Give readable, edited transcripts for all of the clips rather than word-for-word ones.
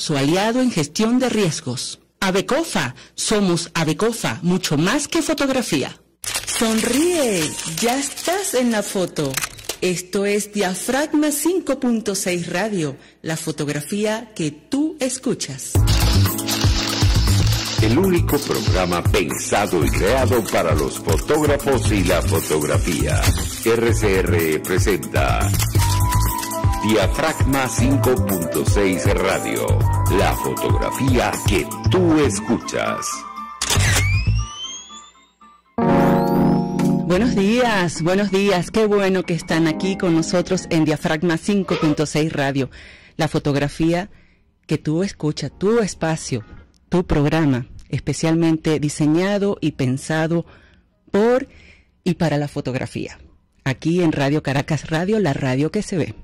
su aliado en gestión de riesgos. Abecofa, somos Abecofa, mucho más que fotografía. Sonríe, ya estás en la foto. Esto es Diafragma 5.6 Radio, la fotografía que tú escuchas. El único programa pensado y creado para los fotógrafos y la fotografía. RCR presenta Diafragma 5.6 Radio, la fotografía que tú escuchas. Buenos días, qué bueno que están aquí con nosotros en Diafragma 5.6 Radio, la fotografía que tú escuchas, tu espacio, tu programa, especialmente diseñado y pensado por y para la fotografía, aquí en Radio Caracas Radio, la radio que se ve.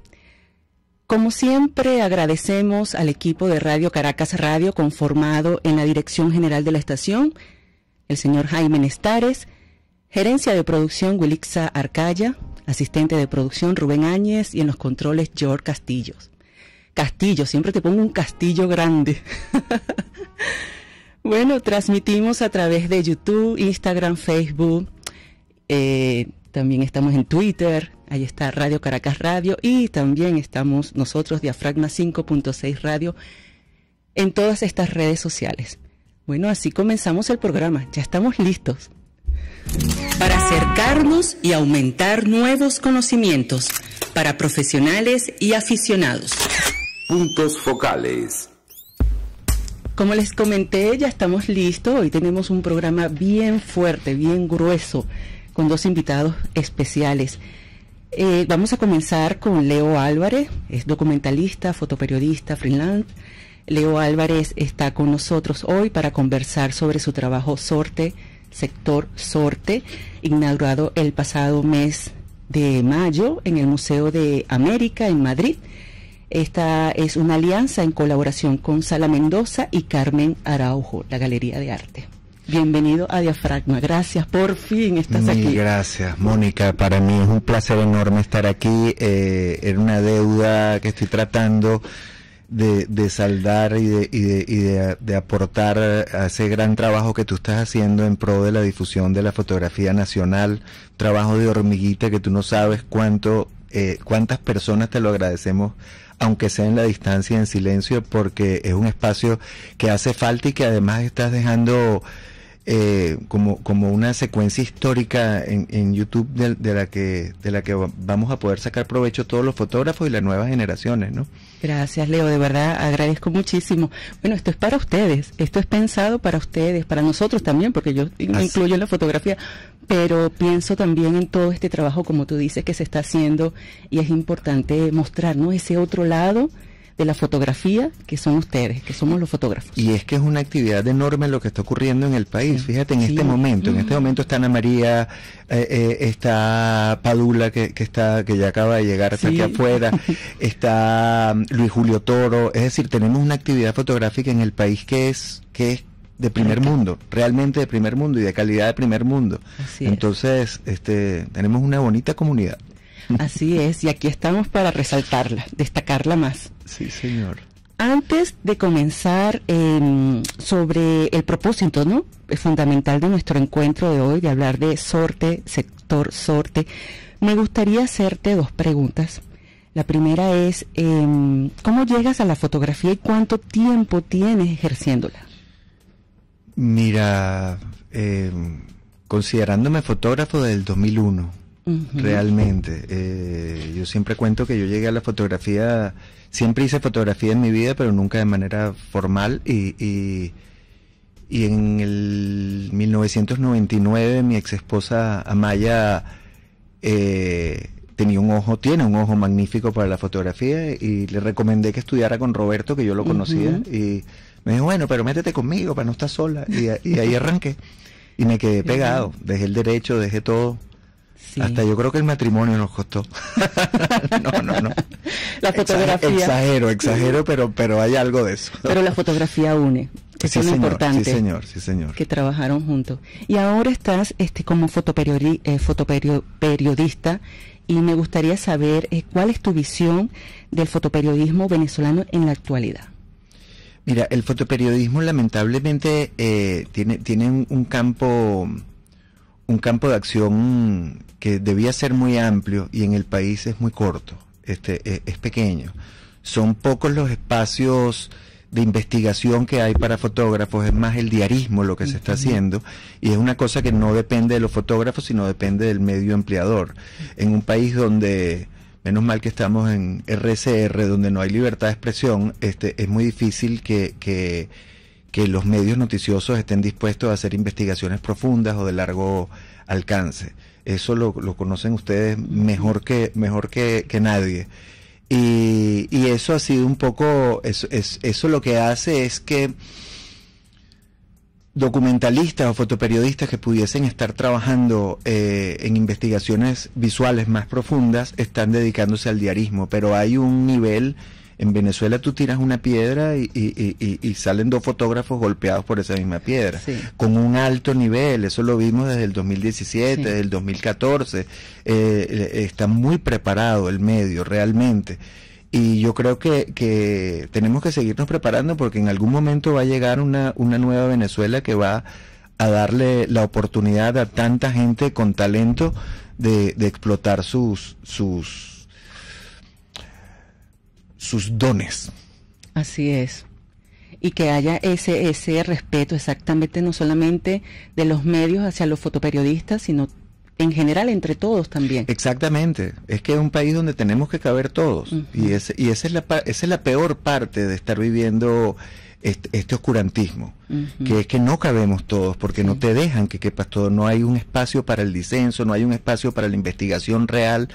Como siempre, agradecemos al equipo de Radio Caracas Radio conformado en la dirección general de la estación, el señor Jaime Nestares, gerencia de producción Wilixa Arcaya, asistente de producción Rubén Áñez y en los controles George Castillo, siempre te pongo un castillo grande. Bueno, transmitimos a través de YouTube, Instagram, Facebook, también estamos en Twitter, ahí está Radio Caracas Radio y también estamos nosotros, Diafragma 5.6 Radio, en todas estas redes sociales. Bueno, así comenzamos el programa, ya estamos listos para acercarnos y aumentar nuevos conocimientos para profesionales y aficionados. Puntos focales. Como les comenté, ya estamos listos. Hoy tenemos un programa bien fuerte, bien grueso, con dos invitados especiales. Vamos a comenzar con Leo Álvarez, es documentalista, fotoperiodista, freelance. Leo Álvarez está con nosotros hoy para conversar sobre su trabajo Sorte, Sector Sorte, inaugurado el pasado mes de mayo en el Museo de América en Madrid. Esta es una alianza en colaboración con Sala Mendoza y Carmen Araujo, la Galería de Arte. Bienvenido a Diafragma, gracias, por fin estás aquí. Gracias, Mónica, para mí es un placer enorme estar aquí, era una deuda que estoy tratando de saldar y de aportar a ese gran trabajo que tú estás haciendo en pro de la difusión de la fotografía nacional, trabajo de hormiguita que tú no sabes cuántas personas te lo agradecemos, aunque sea en la distancia y en silencio, porque es un espacio que hace falta y que además estás dejando como una secuencia histórica en YouTube de la que vamos a poder sacar provecho todos los fotógrafos y las nuevas generaciones, ¿no? Gracias, Leo, de verdad agradezco muchísimo. Bueno, esto es para ustedes, esto es pensado para ustedes, para nosotros también, porque yo me incluyo en la fotografía, pero pienso también en todo este trabajo, como tú dices, que se está haciendo, y es importante mostrar, ¿no?, ese otro lado de la fotografía, que son ustedes, que somos los fotógrafos. Y es que es una actividad enorme lo que está ocurriendo en el país. Sí. Fíjate, en este momento está Ana María, está Padula, que ya acaba de llegar hasta aquí afuera, está Luis Julio Toro, es decir, tenemos una actividad fotográfica en el país que es de primer mundo, realmente de primer mundo y de calidad de primer mundo. Entonces, tenemos una bonita comunidad. Así es, y aquí estamos para resaltarla, destacarla más. Sí, señor. Antes de comenzar sobre el propósito, ¿no?, fundamental de nuestro encuentro de hoy, de hablar de Sorte, Sector Sorte, me gustaría hacerte dos preguntas. La primera es, ¿cómo llegas a la fotografía y cuánto tiempo tienes ejerciéndola? Mira, considerándome fotógrafo del 2001, realmente, yo siempre cuento que yo llegué a la fotografía, siempre hice fotografía en mi vida, pero nunca de manera formal, y en el 1999 mi ex esposa Amaya tiene un ojo magnífico para la fotografía, y le recomendé que estudiara con Roberto, que yo lo conocía, y me dijo, bueno, pero métete conmigo para no estar sola, y ahí arranqué, y me quedé pegado, dejé el derecho, dejé todo. Sí. Hasta yo creo que el matrimonio nos costó. No. La fotografía. Exagero, pero hay algo de eso. Pero la fotografía une. Eso es lo importante. Sí, señor. Que trabajaron juntos. Y ahora estás como fotoperiodista, y me gustaría saber cuál es tu visión del fotoperiodismo venezolano en la actualidad. Mira, el fotoperiodismo lamentablemente tiene un campo de acción que debía ser muy amplio y en el país es muy corto, es pequeño. Son pocos los espacios de investigación que hay para fotógrafos, es más el diarismo lo que se está haciendo, y es una cosa que no depende de los fotógrafos, sino depende del medio empleador. En un país donde, menos mal que estamos en RCR, donde no hay libertad de expresión, es muy difícil que los medios noticiosos estén dispuestos a hacer investigaciones profundas o de largo alcance. Eso lo conocen ustedes mejor que nadie. Y eso ha sido un poco, eso lo que hace es que documentalistas o fotoperiodistas que pudiesen estar trabajando en investigaciones visuales más profundas están dedicándose al diarismo, pero hay un nivel. En Venezuela tú tiras una piedra y salen 2 fotógrafos golpeados por esa misma piedra, sí, con un alto nivel. Eso lo vimos desde el 2017, sí, desde el 2014. Está muy preparado el medio, realmente. Y yo creo que tenemos que seguirnos preparando, porque en algún momento va a llegar una nueva Venezuela que va a darle la oportunidad a tanta gente con talento de explotar sus dones. Así es. Y que haya ese respeto, exactamente, no solamente de los medios hacia los fotoperiodistas, sino en general entre todos también. Exactamente. Es que es un país donde tenemos que caber todos. Y esa es la peor parte de estar viviendo este oscurantismo, que es que no cabemos todos, porque no te dejan que quepas todo. No hay un espacio para el disenso, no hay un espacio para la investigación real.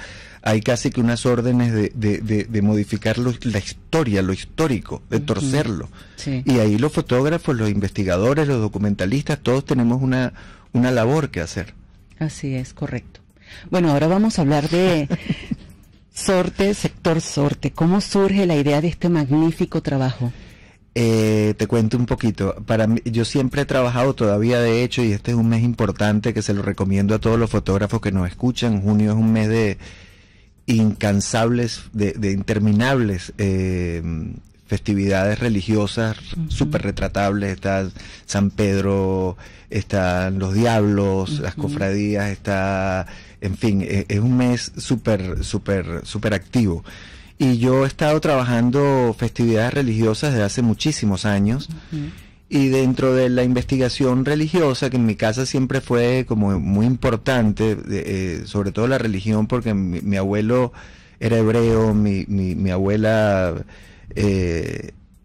Hay casi que unas órdenes de modificar la historia, lo histórico, de torcerlo. Sí. Y ahí los fotógrafos, los investigadores, los documentalistas, todos tenemos una labor que hacer. Así es, correcto. Bueno, ahora vamos a hablar de Sorte, Sector Sorte. ¿Cómo surge la idea de este magnífico trabajo? Te cuento un poquito. Para mí, yo siempre he trabajado, todavía de hecho, y este es un mes importante que se lo recomiendo a todos los fotógrafos que nos escuchan. Junio es un mes de incansables, de interminables festividades religiosas súper retratables. Está San Pedro, están los diablos, las cofradías, en fin, es un mes súper activo. Y yo he estado trabajando festividades religiosas desde hace muchísimos años. Y dentro de la investigación religiosa, que en mi casa siempre fue como muy importante, sobre todo la religión, porque mi abuelo era hebreo, mi abuela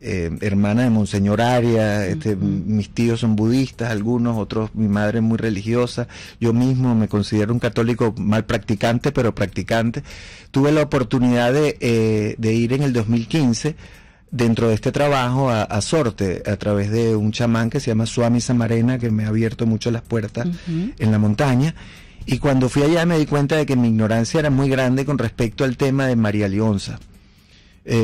hermana de Monseñor Arias, mis tíos son budistas, algunos, otros, mi madre muy religiosa, yo mismo me considero un católico mal practicante, pero practicante. Tuve la oportunidad de ir en el 2015 dentro de este trabajo a Sorte, a través de un chamán que se llama Swami Samarena, que me ha abierto mucho las puertas en la montaña. Y cuando fui allá me di cuenta de que mi ignorancia era muy grande con respecto al tema de María Leonza.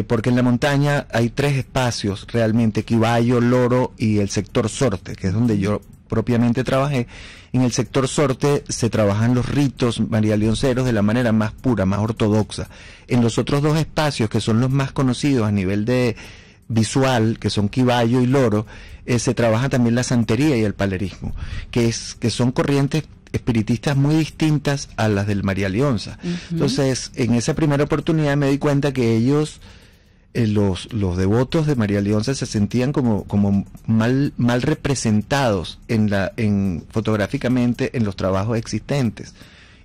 Porque en la montaña hay 3 espacios realmente: Quibayo, Loro y el sector Sorte, que es donde yo propiamente trabajé. En el sector Sorte se trabajan los ritos marialeonceros de la manera más pura, más ortodoxa. En los otros 2 espacios, que son los más conocidos a nivel de visual, que son Quibayo y Loro, se trabaja también la santería y el palerismo, que son corrientes espiritistas muy distintas a las del María Leonza. Entonces, en esa primera oportunidad me di cuenta que ellos, los devotos de María Leonza, se sentían como mal representados fotográficamente en los trabajos existentes.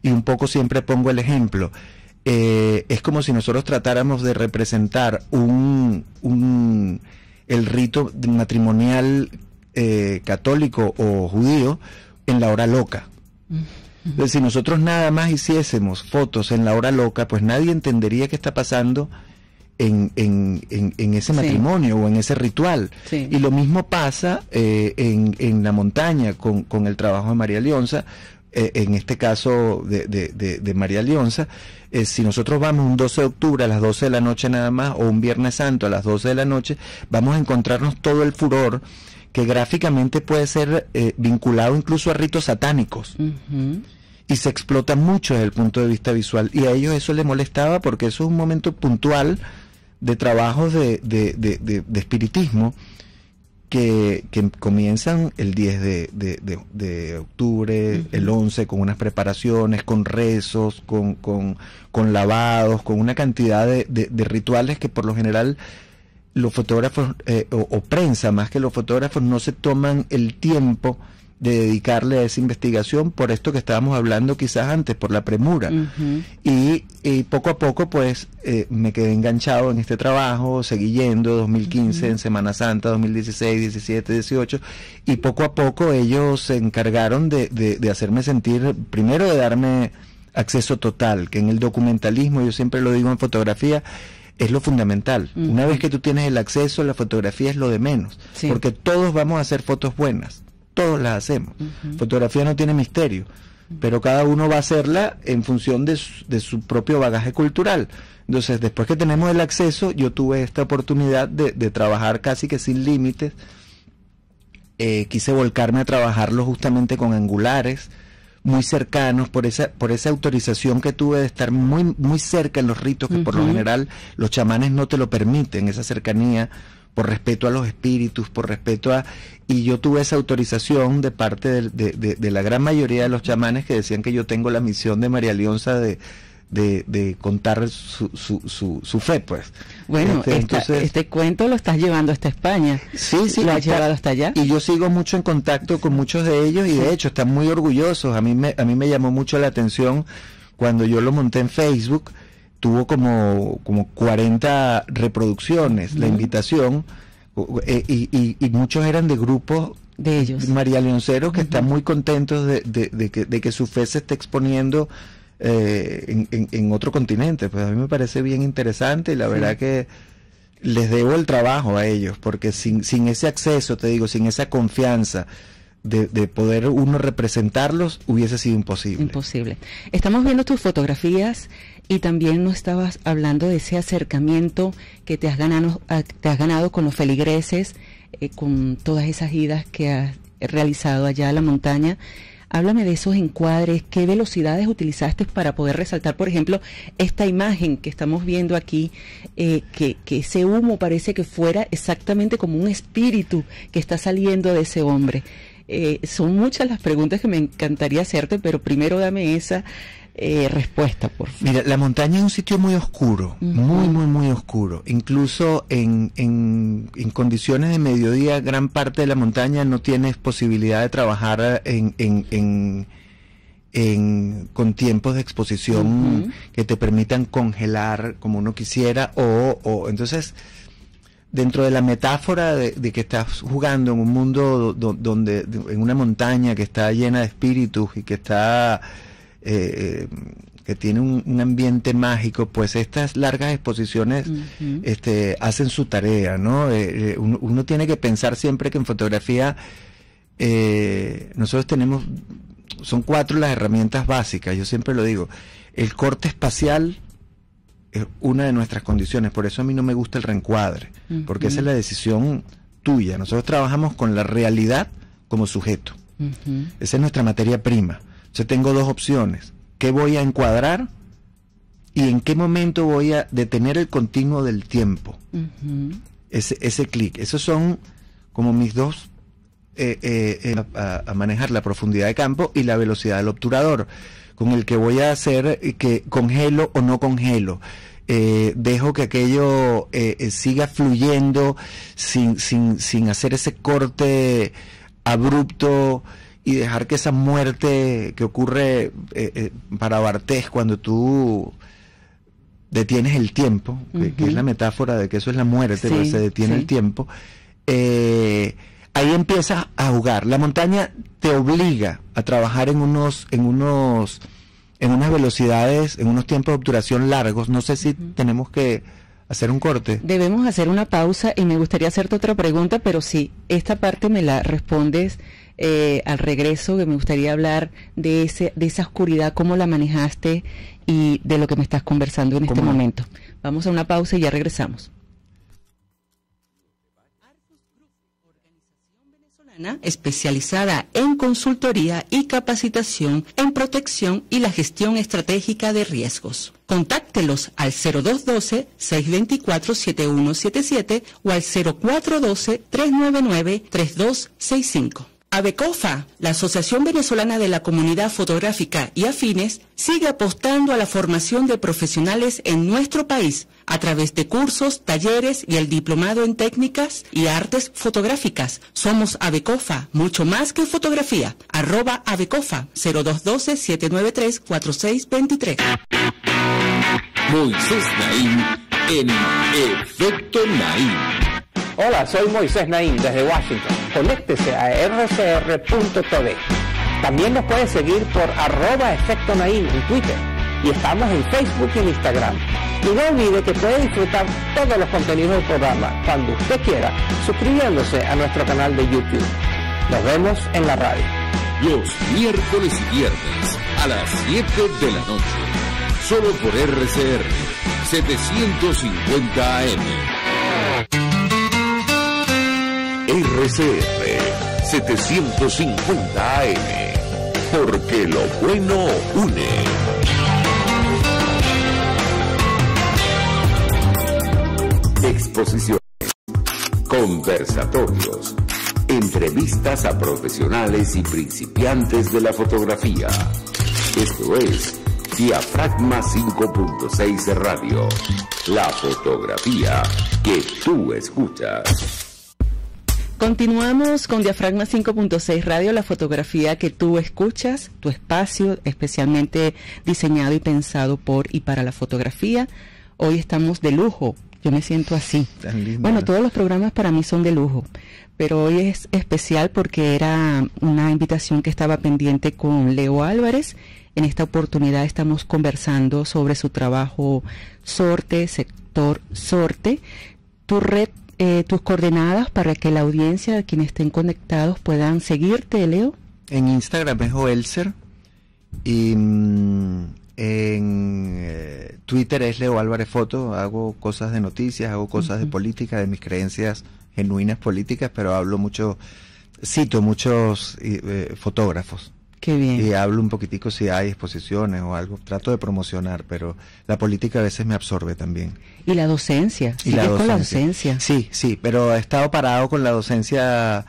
Y un poco siempre pongo el ejemplo. Es como si nosotros tratáramos de representar el rito matrimonial católico o judío en la hora loca. Entonces, si nosotros nada más hiciésemos fotos en la hora loca, pues nadie entendería qué está pasando en ese matrimonio o en ese ritual. Y lo mismo pasa en la montaña con el trabajo de María Leonza. En este caso de María Leonza, si nosotros vamos un 12 de octubre a las 12 de la noche nada más, o un Viernes Santo a las 12 de la noche, vamos a encontrarnos todo el furor que gráficamente puede ser vinculado incluso a ritos satánicos. Y se explota mucho desde el punto de vista visual, y a ellos eso les molestaba, porque eso es un momento puntual de trabajos de espiritismo que comienzan el 10 de octubre, el 11, con unas preparaciones, con rezos, con lavados, con una cantidad de rituales que por lo general los fotógrafos, o prensa más que los fotógrafos, no se toman el tiempo de dedicarle a esa investigación por esto que estábamos hablando quizás antes, por la premura. Y poco a poco pues me quedé enganchado en este trabajo, seguí yendo 2015 en Semana Santa, 2016, 17, 18, y poco a poco ellos se encargaron de hacerme sentir, primero de darme acceso total, que en el documentalismo, yo siempre lo digo en fotografía, es lo fundamental. Una vez que tú tienes el acceso, la fotografía es lo de menos, porque todos vamos a hacer fotos buenas, todos las hacemos. Fotografía no tiene misterio, pero cada uno va a hacerla en función de su propio bagaje cultural. Entonces, después que tenemos el acceso, yo tuve esta oportunidad de trabajar casi que sin límites. Quise volcarme a trabajarlo justamente con angulares muy cercanos, por esa autorización que tuve de estar muy cerca en los ritos, que por lo general los chamanes no te lo permiten, esa cercanía, por respeto a los espíritus, por respeto a... Y yo tuve esa autorización de parte de la gran mayoría de los chamanes, que decían que yo tengo la misión de María Leonza de contar su fe, pues. Bueno, entonces, este cuento lo estás llevando hasta España. Sí, lo has llevado hasta allá. Y yo sigo mucho en contacto con muchos de ellos, y de hecho están muy orgullosos. A mí me llamó mucho la atención cuando yo lo monté en Facebook. Tuvo como 40 reproducciones la invitación, y muchos eran de grupos de ellos, María Leonceros, que están muy contentos de que su fe se esté exponiendo en otro continente. Pues a mí me parece bien interesante, y la verdad que les debo el trabajo a ellos, porque sin ese acceso, te digo, sin esa confianza de poder uno representarlos, hubiese sido imposible. Imposible. Estamos viendo tus fotografías, y también nos estabas hablando de ese acercamiento que te has ganado con los feligreses, con todas esas idas que has realizado allá a la montaña. Háblame de esos encuadres, qué velocidades utilizaste para poder resaltar, por ejemplo, esta imagen que estamos viendo aquí, que ese humo parece que fuera exactamente como un espíritu que está saliendo de ese hombre. Son muchas las preguntas que me encantaría hacerte, pero primero dame esa respuesta, por favor. Mira, la montaña es un sitio muy oscuro, muy oscuro. Incluso en condiciones de mediodía, gran parte de la montaña no tienes posibilidad de trabajar con tiempos de exposición que te permitan congelar como uno quisiera, o entonces, dentro de la metáfora de que estás jugando en un mundo donde en una montaña que está llena de espíritus y que está que tiene un ambiente mágico, pues estas largas exposiciones hacen su tarea, ¿no? Uno tiene que pensar siempre que en fotografía nosotros tenemos, son 4 las herramientas básicas. Yo siempre lo digo, el corte espacial es una de nuestras condiciones, por eso a mí no me gusta el reencuadre, porque esa es la decisión tuya. Nosotros trabajamos con la realidad como sujeto, esa es nuestra materia prima. Yo tengo 2 opciones: ¿qué voy a encuadrar y en qué momento voy a detener el continuo del tiempo? Ese clic. Esos son como mis 2 a manejar la profundidad de campo y la velocidad del obturador, con el que voy a hacer que congelo o no congelo. Dejo que aquello siga fluyendo sin hacer ese corte abrupto, y dejar que esa muerte que ocurre para Bartés, cuando tú detienes el tiempo, que es la metáfora de que eso es la muerte, pues se detiene el tiempo, ahí empiezas a jugar. La montaña te obliga a trabajar en unas velocidades, en unos tiempos de obturación largos. No sé si tenemos que hacer un corte. Debemos hacer una pausa, y me gustaría hacerte otra pregunta, pero sí, esta parte me la respondes al regreso, que me gustaría hablar de esa oscuridad, cómo la manejaste y de lo que me estás conversando en este momento. Vamos a una pausa y ya regresamos. Arcus Group, organización especializada en consultoría y capacitación en protección y la gestión estratégica de riesgos. Contáctelos al 0212-624-7177 o al 0412-399-3265. AVECOFA, la Asociación Venezolana de la Comunidad Fotográfica y Afines, sigue apostando a la formación de profesionales en nuestro país a través de cursos, talleres y el diplomado en técnicas y artes fotográficas. Somos AVECOFA, mucho más que fotografía. @AVECOFA, 0212-793-4623. Moisés Naim en Efecto Naim. Hola, soy Moisés Naim desde Washington. Conéctese a rcr.tv. También nos puede seguir por @Efecto Naim en Twitter. Y estamos en Facebook y en Instagram. Y no olvide que puede disfrutar todos los contenidos del programa cuando usted quiera, suscribiéndose a nuestro canal de YouTube. Nos vemos en la radio. Los miércoles y viernes a las 7 de la noche. Solo por RCR 750 AM. RCR 750 AM. Porque lo bueno une. Exposiciones, conversatorios, entrevistas a profesionales y principiantes de la fotografía. Esto es Diafragma 5.6 Radio, la fotografía que tú escuchas. Continuamos con Diafragma 5.6 Radio, la fotografía que tú escuchas, tu espacio especialmente diseñado y pensado por y para la fotografía. Hoy estamos de lujo. Yo me siento así. Bueno, todos los programas para mí son de lujo, pero hoy es especial porque era una invitación que estaba pendiente con Leo Álvarez. En esta oportunidad estamos conversando sobre su trabajo Sorte, Sector Sorte, tu red, tus coordenadas para que la audiencia, quienes estén conectados, puedan seguirte, Leo. En Instagram es Joelser y en Twitter es Leo Álvarez Foto. Hago cosas de noticias, hago cosas de política, de mis creencias genuinas políticas, pero hablo mucho, cito muchos fotógrafos. Qué bien. Y hablo un poquitico si hay exposiciones o algo, trato de promocionar, pero la política a veces me absorbe también. Y la docencia, y la docencia. Con la docencia. Sí, pero he estado parado con la docencia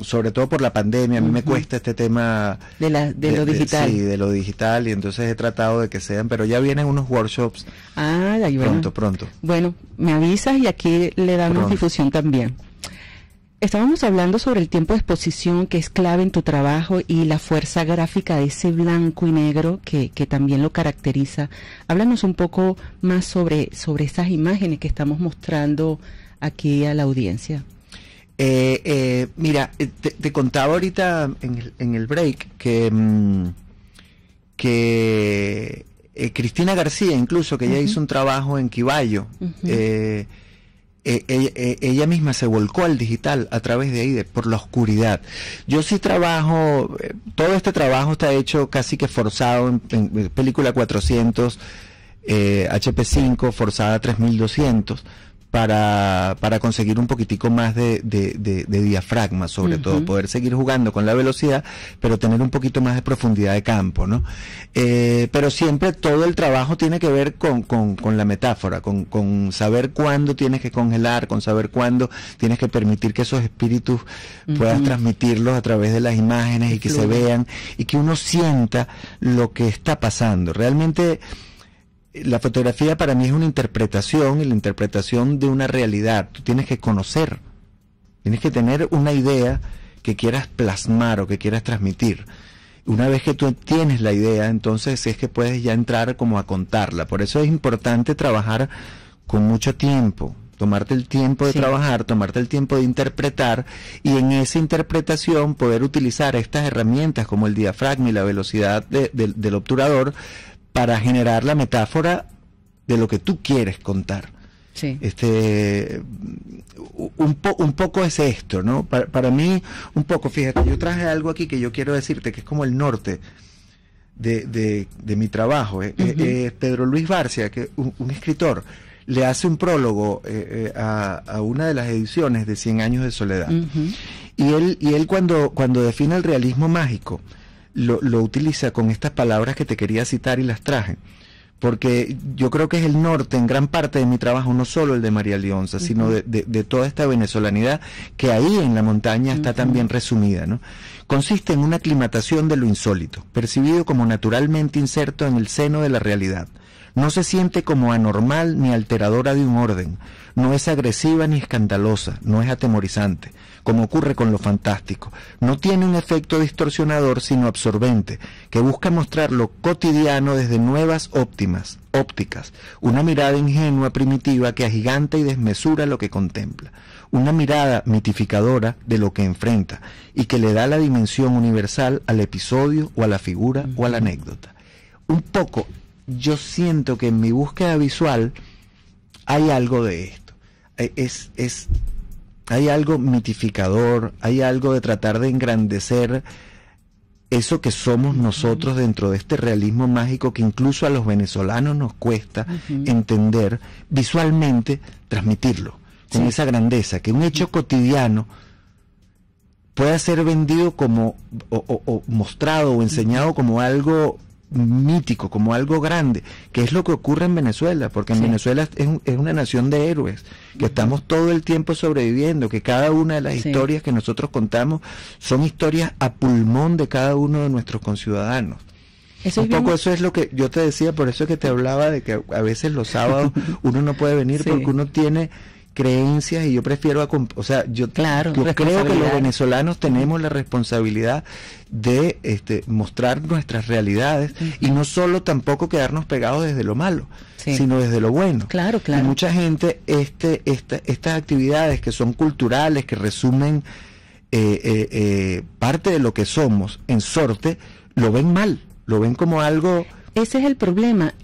sobre todo por la pandemia. A mí me cuesta este tema de lo digital. Sí, de lo digital, y entonces he tratado de que sean, pero ya vienen unos workshops pronto. Bueno, me avisas y aquí le damos difusión también. Estábamos hablando sobre el tiempo de exposición, que es clave en tu trabajo, y la fuerza gráfica de ese blanco y negro que también lo caracteriza. Háblanos un poco más sobre esas imágenes que estamos mostrando aquí a la audiencia. Mira, te contaba ahorita en el break que Cristina García, incluso, que ella hizo un trabajo en Quiballo, ella misma se volcó al digital a través de ahí, por la oscuridad. Yo sí trabajo, todo este trabajo está hecho casi que forzado en película 400, HP5, forzada 3200, para conseguir un poquitico más de diafragma, sobre todo, poder seguir jugando con la velocidad, pero tener un poquito más de profundidad de campo, ¿no? Pero siempre todo el trabajo tiene que ver con la metáfora, con saber cuándo tienes que congelar, con saber cuándo tienes que permitir que esos espíritus puedas transmitirlos a través de las imágenes y que se vean, y que uno sienta lo que está pasando. Realmente la fotografía para mí es una interpretación, y la interpretación de una realidad. Tú tienes que conocer, tienes que tener una idea que quieras plasmar o que quieras transmitir. Una vez que tú tienes la idea, entonces es que puedes ya entrar como a contarla. Por eso es importante trabajar con mucho tiempo, tomarte el tiempo de trabajar, tomarte el tiempo de interpretar, y en esa interpretación poder utilizar estas herramientas como el diafragma y la velocidad del obturador, para generar la metáfora de lo que tú quieres contar. Sí. Un poco es esto, ¿no? Para mí, un poco, fíjate, yo traje algo aquí que yo quiero decirte, que es como el norte de mi trabajo. Pedro Luis Barcia, que un escritor, le hace un prólogo a una de las ediciones de 100 años de soledad. Y él cuando define el realismo mágico, lo utiliza con estas palabras que te quería citar y las traje, porque yo creo que es el norte en gran parte de mi trabajo, no solo el de María Leonza, sino de toda esta venezolanidad que ahí en la montaña está también resumida, ¿no? Consiste en una aclimatación de lo insólito, percibido como naturalmente inserto en el seno de la realidad. No se siente como anormal ni alteradora de un orden, no es agresiva ni escandalosa, no es atemorizante, como ocurre con lo fantástico. No tiene un efecto distorsionador, sino absorbente, que busca mostrar lo cotidiano desde nuevas ópticas, una mirada ingenua, primitiva, que agiganta y desmesura lo que contempla, una mirada mitificadora de lo que enfrenta, y que le da la dimensión universal al episodio o a la figura o a la anécdota. Un poco, yo siento que en mi búsqueda visual hay algo de esto. Hay algo mitificador, hay algo de tratar de engrandecer eso que somos nosotros dentro de este realismo mágico que incluso a los venezolanos nos cuesta entender, visualmente transmitirlo con esa grandeza, que un hecho cotidiano pueda ser vendido como o mostrado o enseñado como algo mítico, como algo grande, que es lo que ocurre en Venezuela, porque en Venezuela es una nación de héroes, que estamos todo el tiempo sobreviviendo, que cada una de las historias que nosotros contamos son historias a pulmón de cada uno de nuestros conciudadanos. Eso es lo que yo te decía, por eso es que te hablaba de que a veces los sábados uno no puede venir porque uno tiene creencias y yo prefiero, yo creo que los venezolanos tenemos la responsabilidad de mostrar nuestras realidades y no solo tampoco quedarnos pegados desde lo malo, sino desde lo bueno. Claro. Y mucha gente estas actividades que son culturales, que resumen parte de lo que somos en sorte, lo ven mal, lo ven como algo. Ese es el problema.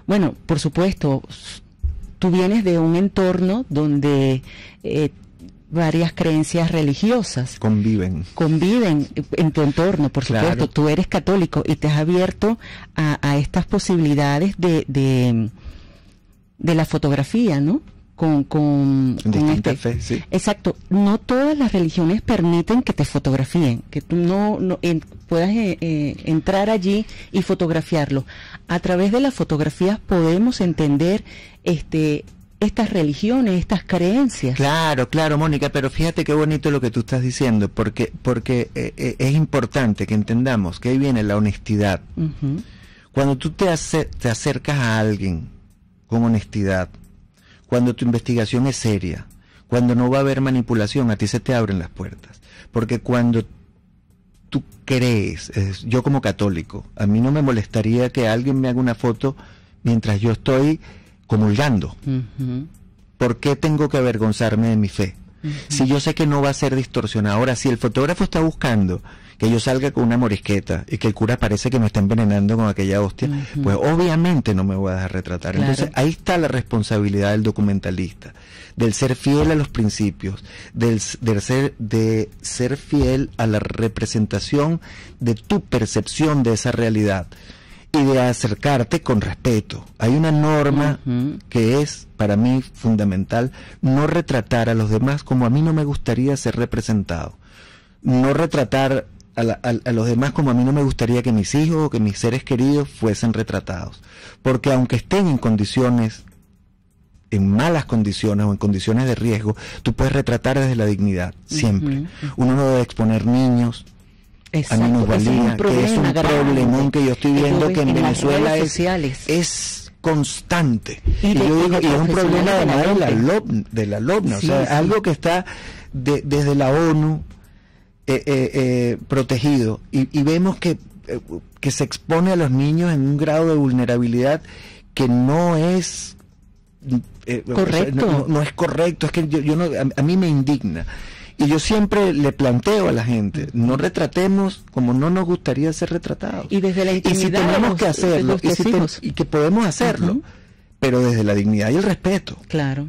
Bueno, por supuesto, tú vienes de un entorno donde varias creencias religiosas conviven en tu entorno, por supuesto. Tú eres católico y te has abierto a estas posibilidades de la fotografía, ¿no? Con distinta fe, sí. Exacto. No todas las religiones permiten que te fotografíen, que tú puedas entrar allí y fotografiarlo. A través de las fotografías podemos entender estas religiones, estas creencias. Claro, Mónica, pero fíjate qué bonito lo que tú estás diciendo, porque es importante que entendamos que ahí viene la honestidad. Cuando tú te acercas a alguien con honestidad, cuando tu investigación es seria, cuando no va a haber manipulación, a ti se te abren las puertas. Porque cuando tú crees, yo como católico, a mí no me molestaría que alguien me haga una foto mientras yo estoy comulgando. ¿Por qué tengo que avergonzarme de mi fe? Si yo sé que no va a ser distorsionada. Ahora, si el fotógrafo está buscando que yo salga con una morisqueta y que el cura parece que me está envenenando con aquella hostia, pues obviamente no me voy a dejar retratar. Entonces ahí está la responsabilidad del documentalista, del ser fiel a los principios, de ser fiel a la representación de tu percepción de esa realidad y de acercarte con respeto. Hay una norma que es para mí fundamental: no retratar a los demás como a mí no me gustaría ser representado, no retratar a los demás como a mí no me gustaría que mis hijos o que mis seres queridos fuesen retratados, porque aunque estén en malas condiciones o en condiciones de riesgo, tú puedes retratar desde la dignidad, siempre. Uno no debe exponer niños a minusvalía, que es un problemón que yo estoy viendo que en Venezuela es constante. Y yo digo, y es un problema además de la LOBNA, o sea, algo que está desde la ONU protegido, y vemos que se expone a los niños en un grado de vulnerabilidad que no es correcto. O sea, no es correcto. Es que a mí me indigna. Y yo siempre le planteo a la gente: no retratemos como no nos gustaría ser retratados. Y desde la intimidad, y si tenemos que hacerlo, y que podemos hacerlo, pero desde la dignidad y el respeto. Claro.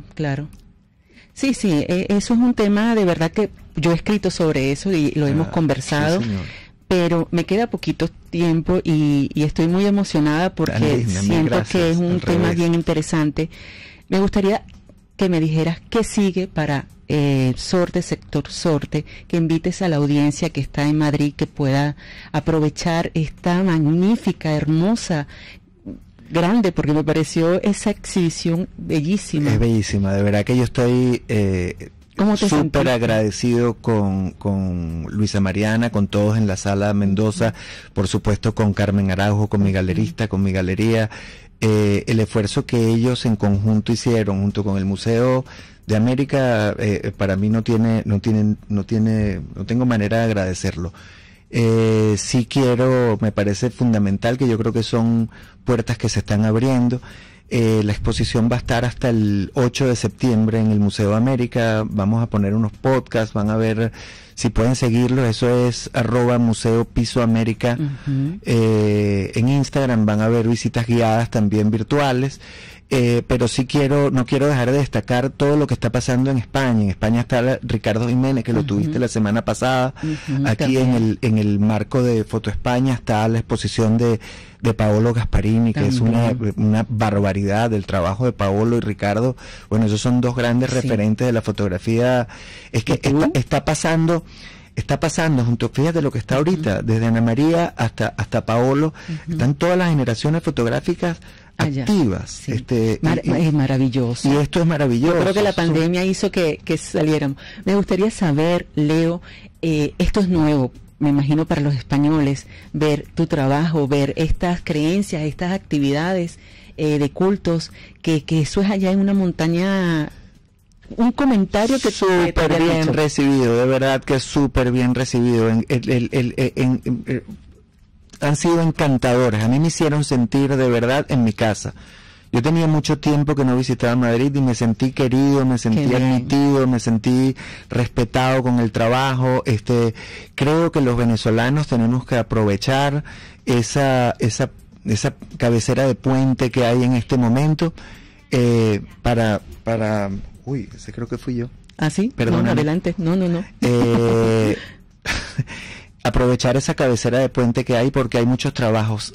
Sí, eso es un tema de verdad que yo he escrito sobre eso y lo hemos conversado. Sí, pero me queda poquito tiempo y estoy muy emocionada porque siento que es un tema bien interesante. Me gustaría que me dijeras qué sigue para Sorte, Sector Sorte, que invites a la audiencia que está en Madrid que pueda aprovechar esta magnífica, hermosa, grande, porque me pareció esa exhibición bellísima. Es bellísima, de verdad que yo estoy súper agradecido con Luisa Mariana, con todos en la Sala Mendoza, por supuesto con Carmen Araujo, con mi galerista, con mi galería, el esfuerzo que ellos en conjunto hicieron junto con el Museo de América, para mí no tengo manera de agradecerlo. Sí quiero, me parece fundamental, que yo creo que son puertas que se están abriendo. La exposición va a estar hasta el 8 de septiembre en el Museo de América. Vamos a poner unos podcasts, van a ver si pueden seguirlo. Eso es @Museo Piso América. En Instagram van a ver visitas guiadas también virtuales. Pero sí no quiero dejar de destacar todo lo que está pasando en España. En España está Ricardo Jiménez, que lo tuviste la semana pasada. Aquí en el marco de Foto España está la exposición de Paolo Gasparini, que es una barbaridad del trabajo de Paolo y Ricardo. Bueno, esos son dos grandes referentes de la fotografía. Es que está pasando junto, fíjate lo que está ahorita, desde Ana María hasta Paolo, están todas las generaciones fotográficas activas. Sí. Es maravilloso. Y esto es maravilloso. Yo creo que la pandemia hizo que saliéramos. Me gustaría saber, Leo, esto es nuevo, me imagino para los españoles, ver tu trabajo, ver estas creencias, estas actividades de cultos, que eso es allá en una montaña. Un comentario que súper bien recibido, de verdad que súper bien recibido. Han sido encantadores. A mí me hicieron sentir de verdad en mi casa. Yo tenía mucho tiempo que no visitaba Madrid y me sentí querido, me sentí admitido, me sentí respetado con el trabajo. Creo que los venezolanos tenemos que aprovechar esa cabecera de puente que hay en este momento para uy, ese creo que fui yo. ¿Ah, sí? Perdóname. No, adelante. No. Aprovechar esa cabecera de puente que hay, porque hay muchos trabajos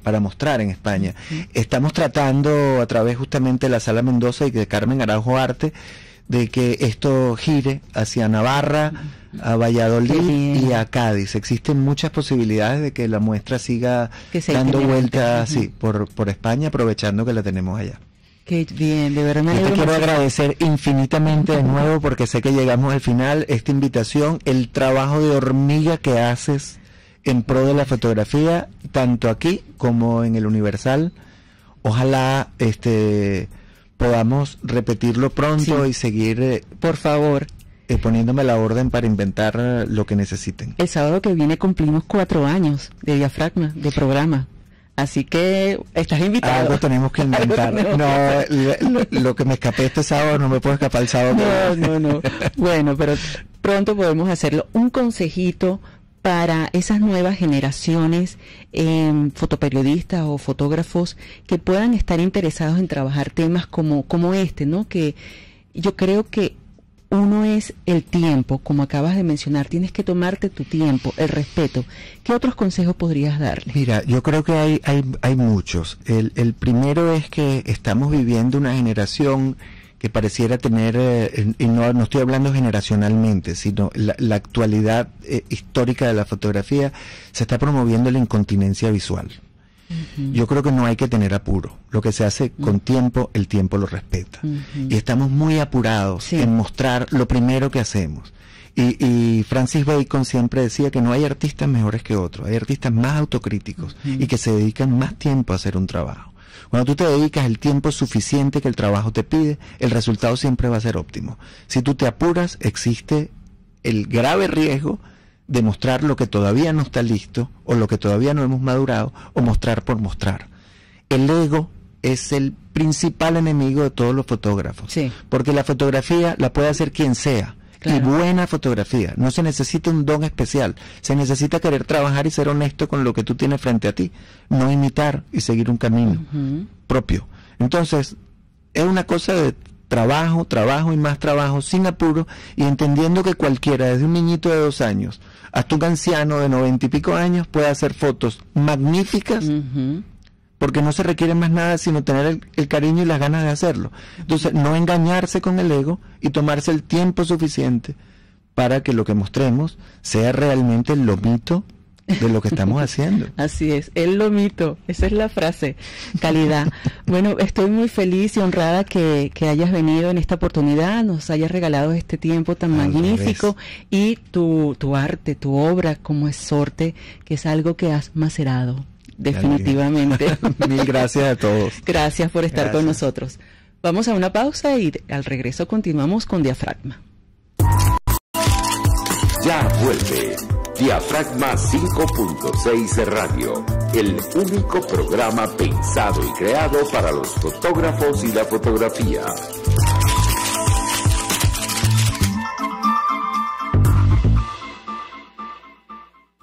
para mostrar en España. Estamos tratando, a través justamente de la Sala Mendoza y de Carmen Araujo Arte, de que esto gire hacia Navarra, a Valladolid y a Cádiz. Existen muchas posibilidades de que la muestra siga dando vueltas por España, aprovechando que la tenemos allá. Qué bien, de verdad. Yo te quiero agradecer infinitamente de nuevo, porque sé que llegamos al final, esta invitación, el trabajo de hormiga que haces en pro de la fotografía, tanto aquí como en el Universal. Ojalá podamos repetirlo pronto y seguir, por favor, poniéndome la orden para inventar lo que necesiten. El sábado que viene cumplimos 4 años de Diafragma, de programa. Así que estás invitado. Algo tenemos que inventar. Lo que me escapé este sábado no me puedo escapar el sábado. No. Bueno, pero pronto podemos hacerlo. Un consejito para esas nuevas generaciones, fotoperiodistas o fotógrafos que puedan estar interesados en trabajar temas como este, ¿no? Que yo creo que uno es el tiempo, como acabas de mencionar, tienes que tomarte tu tiempo, el respeto. ¿Qué otros consejos podrías darle? Mira, yo creo que hay muchos. El primero es que estamos viviendo una generación que pareciera tener, y no estoy hablando generacionalmente, sino la actualidad histórica de la fotografía, se está promoviendo la incontinencia visual. Yo creo que no hay que tener apuro. Lo que se hace con tiempo, el tiempo lo respeta. Y estamos muy apurados en mostrar lo primero que hacemos. Y Francis Bacon siempre decía que no hay artistas mejores que otros, hay artistas más autocríticos y que se dedican más tiempo a hacer un trabajo. Cuando tú te dedicas el tiempo suficiente que el trabajo te pide, el resultado siempre va a ser óptimo. Si tú te apuras, existe el grave riesgo de mostrar lo que todavía no está listo, o lo que todavía no hemos madurado, o mostrar por mostrar. El ego es el principal enemigo de todos los fotógrafos, porque la fotografía la puede hacer quien sea, y buena fotografía. No se necesita un don especial, se necesita querer trabajar y ser honesto con lo que tú tienes frente a ti, no imitar y seguir un camino propio. Entonces, es una cosa de trabajo y más trabajo, sin apuro, y entendiendo que cualquiera, desde un niñito de 2 años hasta un anciano de 90 y pico años, puede hacer fotos magníficas, porque no se requiere más nada sino tener el cariño y las ganas de hacerlo. Entonces, no engañarse con el ego y tomarse el tiempo suficiente para que lo que mostremos sea realmente el lomito de lo que estamos haciendo. Así es, el lomito, esa es la frase, calidad. Bueno, estoy muy feliz y honrada que hayas venido en esta oportunidad, nos hayas regalado este tiempo tan magnífico, y tu arte, tu obra como exhorte, que es algo que has macerado, definitivamente. Mil gracias a todos. Gracias por estar con nosotros. Vamos a una pausa y al regreso continuamos con Diafragma. Ya vuelve Diafragma 5.6 Radio, el único programa pensado y creado para los fotógrafos y la fotografía.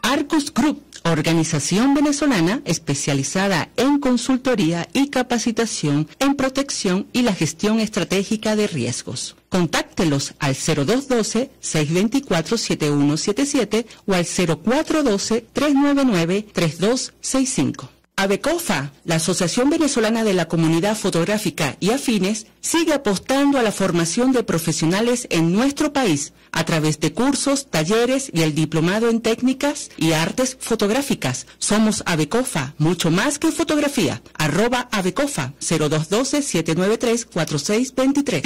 Arcus Group, organización venezolana especializada en consultoría y capacitación en protección y la gestión estratégica de riesgos. Contáctelos al 0212-624-7177 o al 0412-399-3265. AVECOFA, la Asociación Venezolana de la Comunidad Fotográfica y Afines, sigue apostando a la formación de profesionales en nuestro país a través de cursos, talleres y el diplomado en técnicas y artes fotográficas. Somos AVECOFA, mucho más que fotografía. @AVECOFA, 0212-793-4623.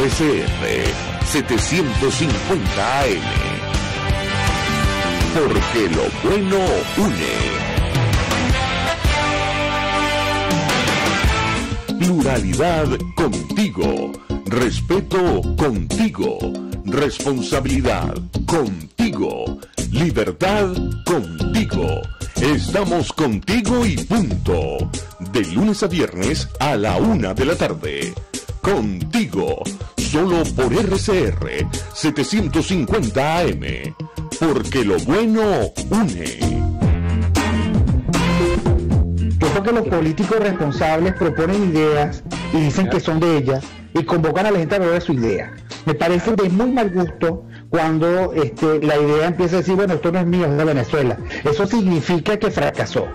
RCR 750 AM. Porque lo bueno une. Pluralidad contigo. Respeto contigo. Responsabilidad contigo. Libertad contigo. Estamos contigo y punto. De lunes a viernes a la 1 de la tarde. Contigo. Solo por RCR 750 AM. Porque lo bueno une. Yo creo que los políticos responsables proponen ideas y dicen que son de ellas y convocan a la gente a ver su idea. Me parece de muy mal gusto cuando la idea empieza a decir, bueno, esto no es mío, es de Venezuela. Eso significa que fracasó.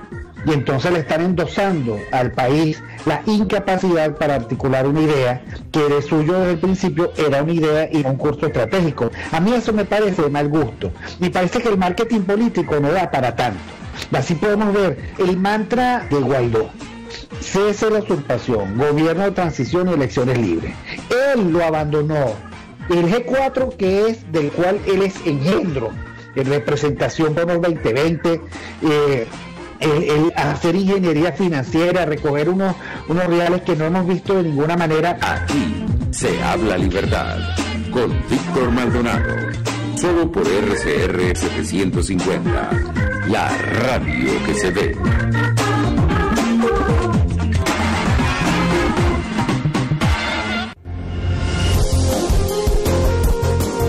Y entonces le están endosando al país la incapacidad para articular una idea que de suyo desde el principio era una idea y un curso estratégico. A mí eso me parece de mal gusto. Me parece que el marketing político no da para tanto. Así podemos ver el mantra de Guaidó: cese la usurpación, gobierno de transición y elecciones libres. Él lo abandonó. El G4, que es del cual él es engendro, en representación por los 2020, el hacer ingeniería financiera, recoger unos reales que no hemos visto de ninguna manera. Aquí se habla libertad con Víctor Maldonado, solo por RCR 750, la radio que se ve.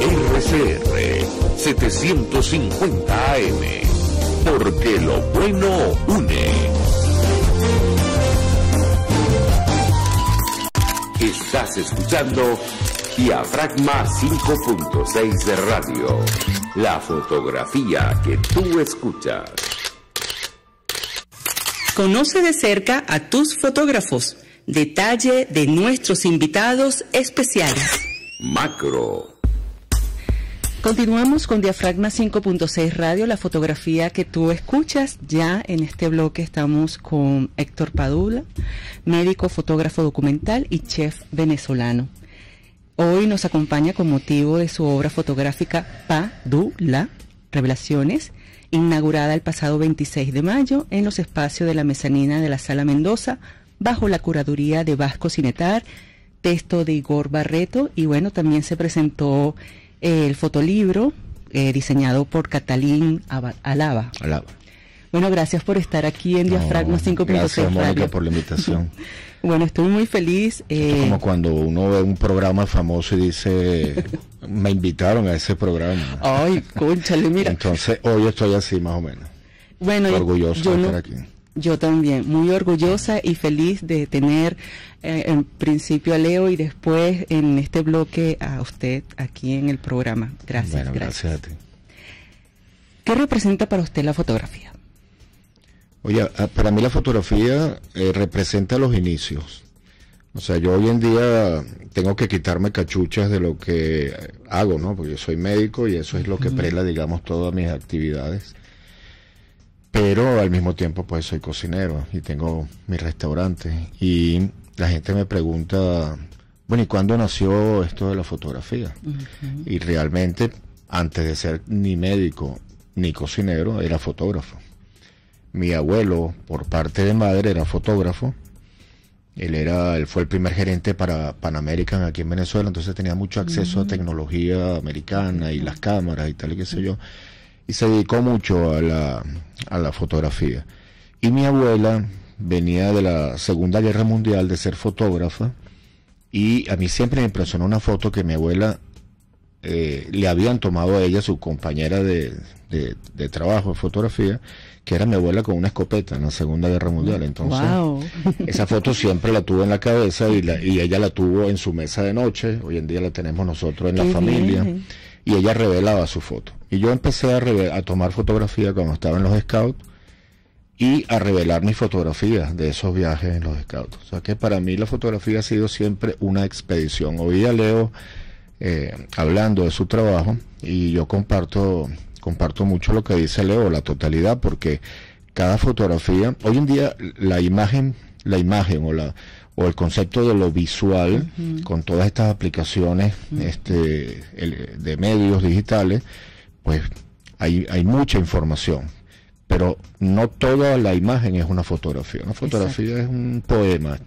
RCR 750 AM. Porque lo bueno une. Estás escuchando Diafragma 5.6 de Radio. La fotografía que tú escuchas. Conoce de cerca a tus fotógrafos. Detalle de nuestros invitados especiales. Macro. Continuamos con Diafragma 5.6 Radio, la fotografía que tú escuchas. Ya en este bloque estamos con Héctor Padula, médico, fotógrafo documental y chef venezolano. Hoy nos acompaña con motivo de su obra fotográfica Padula, Revelaciones, inaugurada el pasado 26 de mayo en los espacios de la mezanina de la Sala Mendoza, bajo la curaduría de Vasco Cinetar, texto de Igor Barreto, y bueno, también se presentó el fotolibro diseñado por Catalín Alaba. Bueno, gracias por estar aquí en Diafragma 5.6 Gracias, Mónica, Radio. por la invitación. Bueno, estoy muy feliz. Es como cuando uno ve un programa famoso y dice, me invitaron a ese programa. Ay, cónchale, mira. Entonces, hoy estoy así más o menos. Bueno, orgulloso de estar aquí. Yo también, muy orgullosa y feliz de tener en principio a Leo y después en este bloque a usted aquí en el programa. Gracias. Bueno, gracias a ti. ¿Qué representa para usted la fotografía? Oye, para mí la fotografía representa los inicios. O sea, yo hoy en día tengo que quitarme cachuchas de lo que hago, ¿no? Porque yo soy médico y eso es lo que prela, digamos, todas mis actividades. Pero al mismo tiempo, pues, soy cocinero y tengo mi restaurante. Y la gente me pregunta, bueno, ¿y cuándo nació esto de la fotografía? Y realmente, antes de ser ni médico ni cocinero, era fotógrafo. Mi abuelo, por parte de madre, era fotógrafo. Él fue el primer gerente para Pan American aquí en Venezuela, entonces tenía mucho acceso a tecnología americana y las cámaras y tal y qué sé yo, y se dedicó mucho a la fotografía. Y mi abuela venía de la Segunda Guerra Mundial, de ser fotógrafa, y a mí siempre me impresionó una foto que mi abuela le habían tomado a ella, su compañera de trabajo de fotografía, que era mi abuela con una escopeta en la Segunda Guerra Mundial. Entonces, esa foto siempre la tuve en la cabeza y ella la tuvo en su mesa de noche. Hoy en día la tenemos nosotros en la familia. Y ella revelaba su foto. Y yo empecé a tomar fotografía cuando estaba en los Scouts y a revelar mis fotografías de esos viajes en los Scouts. O sea que para mí la fotografía ha sido siempre una expedición. Hoy día Leo hablando de su trabajo y yo comparto mucho lo que dice Leo, la totalidad, porque cada fotografía, hoy en día la imagen o el concepto de lo visual, con todas estas aplicaciones de medios digitales, pues hay mucha información, pero no toda la imagen es una fotografía. Una fotografía es un poema,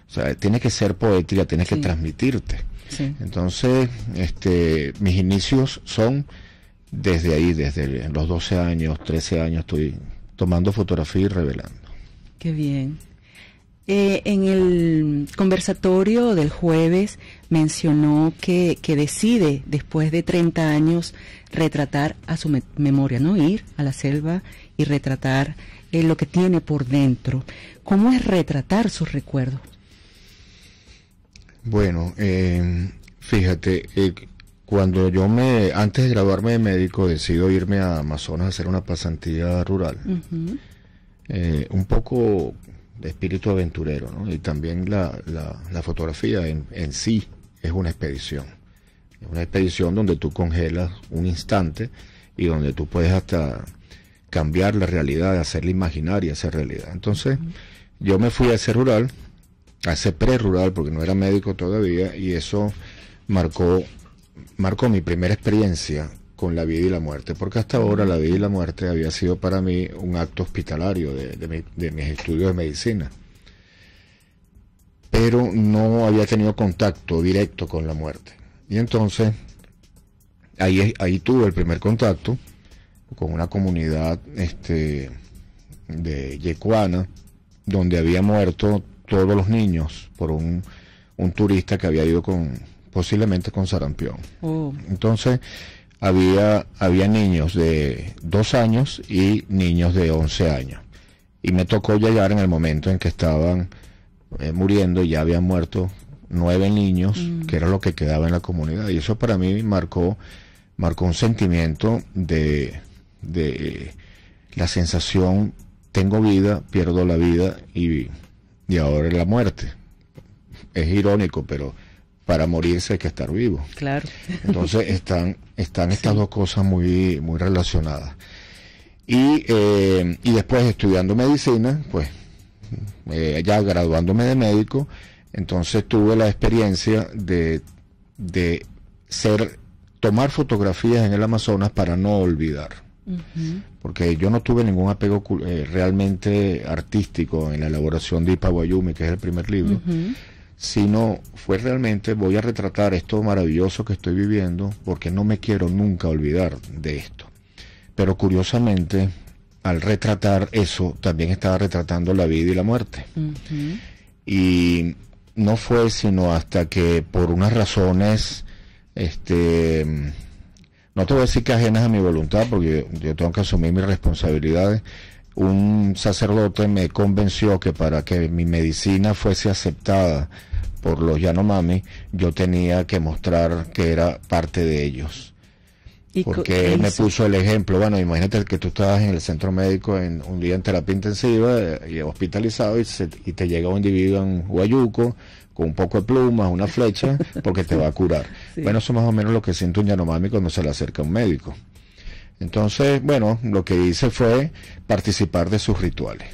o sea, tiene que ser poética, tiene que transmitirte. Entonces, mis inicios son desde ahí, desde los 12 años, 13 años, estoy tomando fotografía y revelando. Qué bien. En el conversatorio del jueves mencionó que decide, después de 30 años, retratar a su memoria, ¿no? Ir a la selva y retratar lo que tiene por dentro. ¿Cómo es retratar sus recuerdos? Bueno, fíjate, cuando antes de graduarme de médico, decido irme a Amazonas a hacer una pasantía rural. Un poco de espíritu aventurero, ¿no? Y también la fotografía en sí es una expedición. Es una expedición donde tú congelas un instante y donde tú puedes hasta cambiar la realidad, hacerla imaginaria esa realidad. Entonces, yo me fui a ese rural, a ese pre-rural, porque no era médico todavía, y eso marcó mi primera experiencia con la vida y la muerte, porque hasta ahora la vida y la muerte había sido para mí un acto hospitalario de mis estudios de medicina, pero no había tenido contacto directo con la muerte. Y entonces ahí tuve el primer contacto con una comunidad de Yecuana, donde había muerto todos los niños por un turista que había ido posiblemente con sarampión. Entonces había niños de 2 años y niños de 11 años. Y me tocó llegar en el momento en que estaban muriendo, y ya habían muerto 9 niños, que era lo que quedaba en la comunidad. Y eso para mí marcó un sentimiento de la sensación, tengo vida, pierdo la vida y ahora la muerte. Es irónico, pero para morirse hay que estar vivo. Claro. Entonces están estas dos cosas muy relacionadas. Y después, estudiando medicina, pues ya graduándome de médico, entonces tuve la experiencia de tomar fotografías en el Amazonas para no olvidar. Porque yo no tuve ningún apego realmente artístico en la elaboración de Ipaguayumi, que es el primer libro, sino fue realmente, voy a retratar esto maravilloso que estoy viviendo, porque no me quiero nunca olvidar de esto. Pero curiosamente, al retratar eso, también estaba retratando la vida y la muerte. Y no fue sino hasta que, por unas razones, no te voy a decir que ajenas a mi voluntad, porque yo tengo que asumir mis responsabilidades, un sacerdote me convenció que para que mi medicina fuese aceptada por los Yanomami, yo tenía que mostrar que era parte de ellos. Porque él me puso el ejemplo, bueno, imagínate que tú estabas en el centro médico en un día en terapia intensiva y hospitalizado y te llega un individuo en Huayuco con un poco de plumas, una flecha, porque te va a curar. Sí. Bueno, eso es más o menos lo que siente un Yanomami cuando se le acerca a un médico. Entonces, bueno, lo que hice fue participar de sus rituales.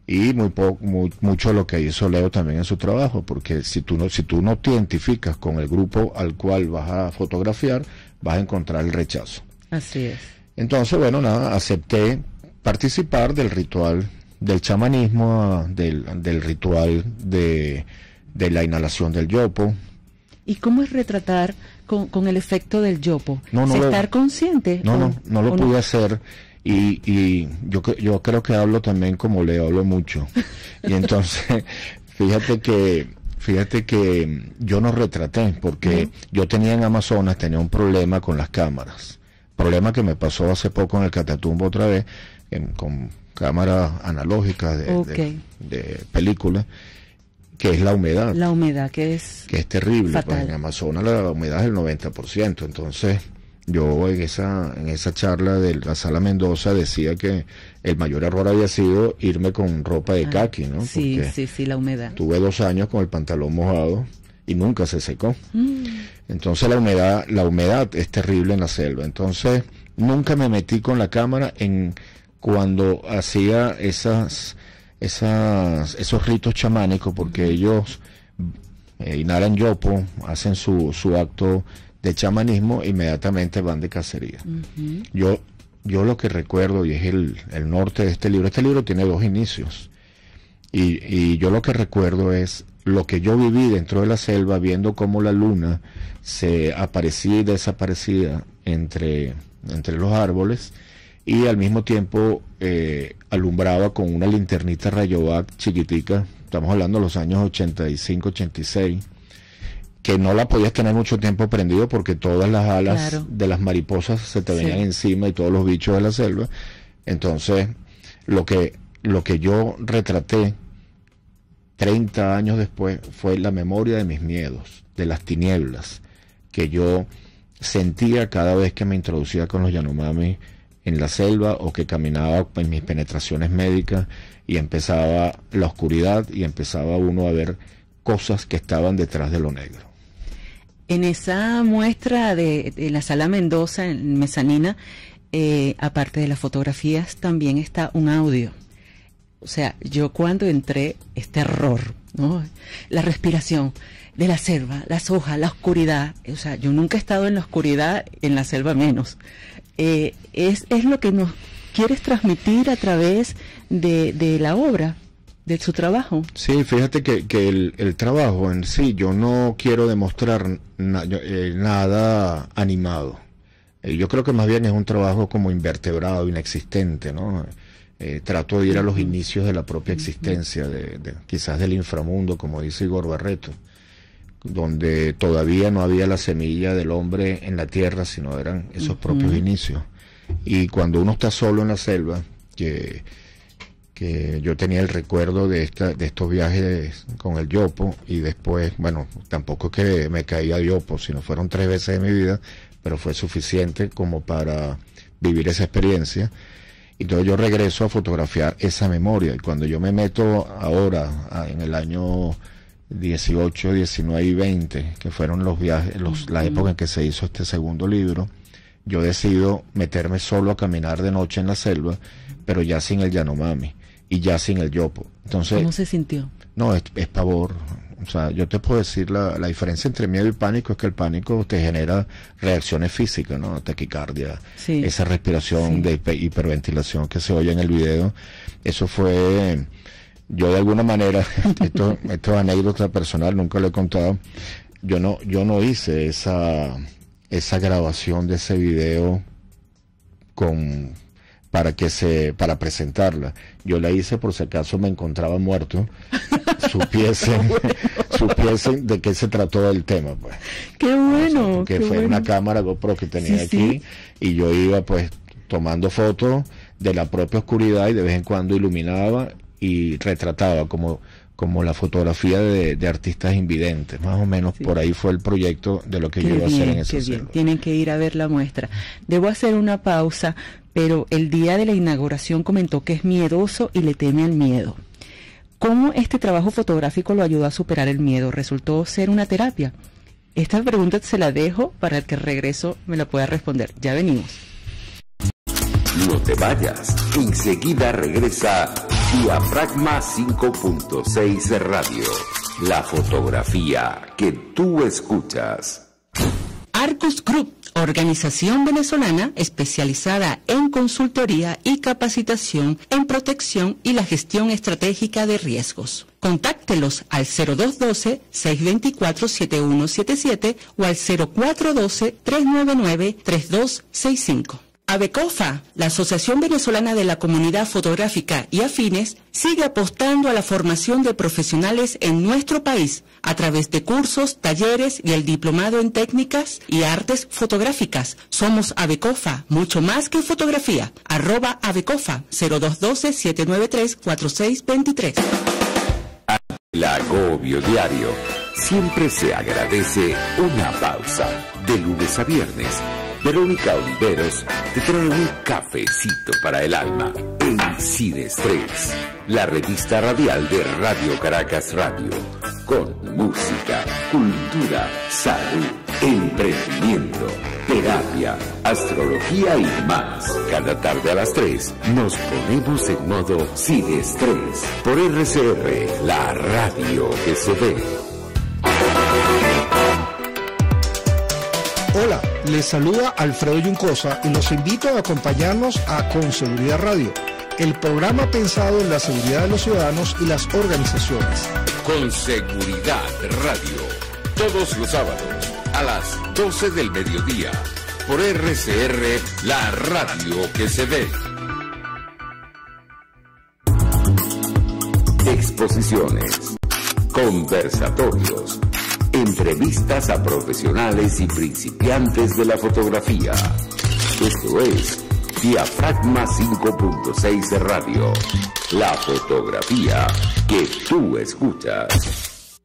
Y mucho lo que hizo Leo también en su trabajo, porque si tú no te identificas con el grupo al cual vas a fotografiar, vas a encontrar el rechazo. Así es. Entonces, bueno, nada, acepté participar del ritual del chamanismo, del ritual de la inhalación del yopo. ¿Y cómo es retratar con el efecto del yopo? ¿Estar consciente? No lo pude hacer. Y yo creo que hablo también como Leo, hablo mucho. Y entonces, fíjate que yo no retraté, porque yo tenía en Amazonas, tenía un problema con las cámaras. Problema que me pasó hace poco en el Catatumbo otra vez, con cámaras analógicas de película, que es la humedad. La humedad, que es terrible. Pues en Amazonas la humedad es el 90%, entonces... Yo en esa charla de la Sala Mendoza decía que el mayor error había sido irme con ropa de caqui, ¿no? Sí, la humedad. Tuve 2 años con el pantalón mojado y nunca se secó. Entonces la humedad es terrible en la selva. Entonces nunca me metí con la cámara cuando hacía esos ritos chamánicos, porque ellos inhalan yopo, hacen su acto de chamanismo, inmediatamente van de cacería. Yo lo que recuerdo, y es el norte de este libro tiene 2 inicios, y yo lo que recuerdo es lo que yo viví dentro de la selva, viendo cómo la luna se aparecía y desaparecía entre los árboles, y al mismo tiempo alumbraba con una linternita Rayovac chiquitica. Estamos hablando de los años 85, 86, que no la podías tener mucho tiempo prendido porque todas las alas de las mariposas se te venían encima, y todos los bichos de la selva. Entonces, lo que yo retraté 30 años después fue la memoria de mis miedos, de las tinieblas que yo sentía cada vez que me introducía con los Yanomami en la selva, o que caminaba en mis penetraciones médicas y empezaba la oscuridad y empezaba uno a ver cosas que estaban detrás de lo negro. En esa muestra de la Sala Mendoza, en Mezanina, aparte de las fotografías, también está un audio. O sea, yo cuando entré, este terror, ¿no? La respiración de la selva, las hojas, la oscuridad. O sea, yo nunca he estado en la oscuridad, en la selva menos. Es lo que nos quieres transmitir a través de la obra, de su trabajo. Sí, fíjate que el trabajo en sí, yo no quiero demostrar nada animado. Yo creo que más bien es un trabajo como invertebrado, inexistente, ¿no? Trato de ir a los inicios de la propia existencia, quizás del inframundo, como dice Igor Barreto, donde todavía no había la semilla del hombre en la tierra, sino eran esos propios inicios. Y cuando uno está solo en la selva, que yo tenía el recuerdo de estos viajes con el yopo, y después, bueno, tampoco es que me caía yopo, sino fueron 3 veces en mi vida, pero fue suficiente como para vivir esa experiencia. Y entonces yo regreso a fotografiar esa memoria, y cuando yo me meto ahora, en el año 18, 19 y 20, que fueron los viajes, la época en que se hizo este segundo libro, yo decido meterme solo a caminar de noche en la selva, pero ya sin el Yanomami y ya sin el yopo. Entonces, ¿cómo se sintió? No, es pavor. O sea, yo te puedo decir la diferencia entre miedo y pánico es que el pánico te genera reacciones físicas, ¿no? Taquicardia, esa respiración de hiperventilación que se oye en el video. Eso fue, yo de alguna manera, esto es anécdota personal, nunca lo he contado. Yo no hice esa grabación de ese video para presentarla. Yo la hice por si acaso me encontraba muerto, supiesen de qué se trató el tema, pues. Qué bueno. O sea, que fue una cámara GoPro que tenía aquí, y yo iba pues tomando fotos de la propia oscuridad y de vez en cuando iluminaba y retrataba como la fotografía de artistas invidentes, más o menos. Sí. Por ahí fue el proyecto de lo que yo iba a hacer en esa selva. Tienen que ir a ver la muestra. Debo hacer una pausa, pero el día de la inauguración comentó que es miedoso y le teme al miedo. ¿Cómo este trabajo fotográfico lo ayudó a superar el miedo? ¿Resultó ser una terapia? Esta pregunta se la dejo para el que regreso me la pueda responder. Ya venimos. No te vayas, enseguida regresa Diafragma 5.6 Radio, la fotografía que tú escuchas. Arcus Group, organización venezolana especializada en consultoría y capacitación en protección y la gestión estratégica de riesgos. Contáctelos al 0212-624-7177 o al 0412-399-3265. AVECOFA, la Asociación Venezolana de la Comunidad Fotográfica y Afines, sigue apostando a la formación de profesionales en nuestro país a través de cursos, talleres y el diplomado en técnicas y artes fotográficas. Somos AVECOFA, mucho más que fotografía. @AVECOFA, 0212-793-4623. El agobio diario. Siempre se agradece una pausa. De lunes a viernes, Verónica Oliveros te trae un cafecito para el alma en Sin Estrés, la revista radial de Radio Caracas Radio, con música, cultura, salud, emprendimiento, terapia, astrología y más. Cada tarde a las 3 nos ponemos en modo Sin Estrés por RCR, la radio que se ve. Hola, les saluda Alfredo Yuncosa y los invito a acompañarnos a Con Seguridad Radio, el programa pensado en la seguridad de los ciudadanos y las organizaciones. Con Seguridad Radio, todos los sábados a las 12 del mediodía, por RCR, la radio que se ve. Exposiciones, conversatorios, entrevistas a profesionales y principiantes de la fotografía. Esto es Diafragma 5.6 Radio, la fotografía que tú escuchas.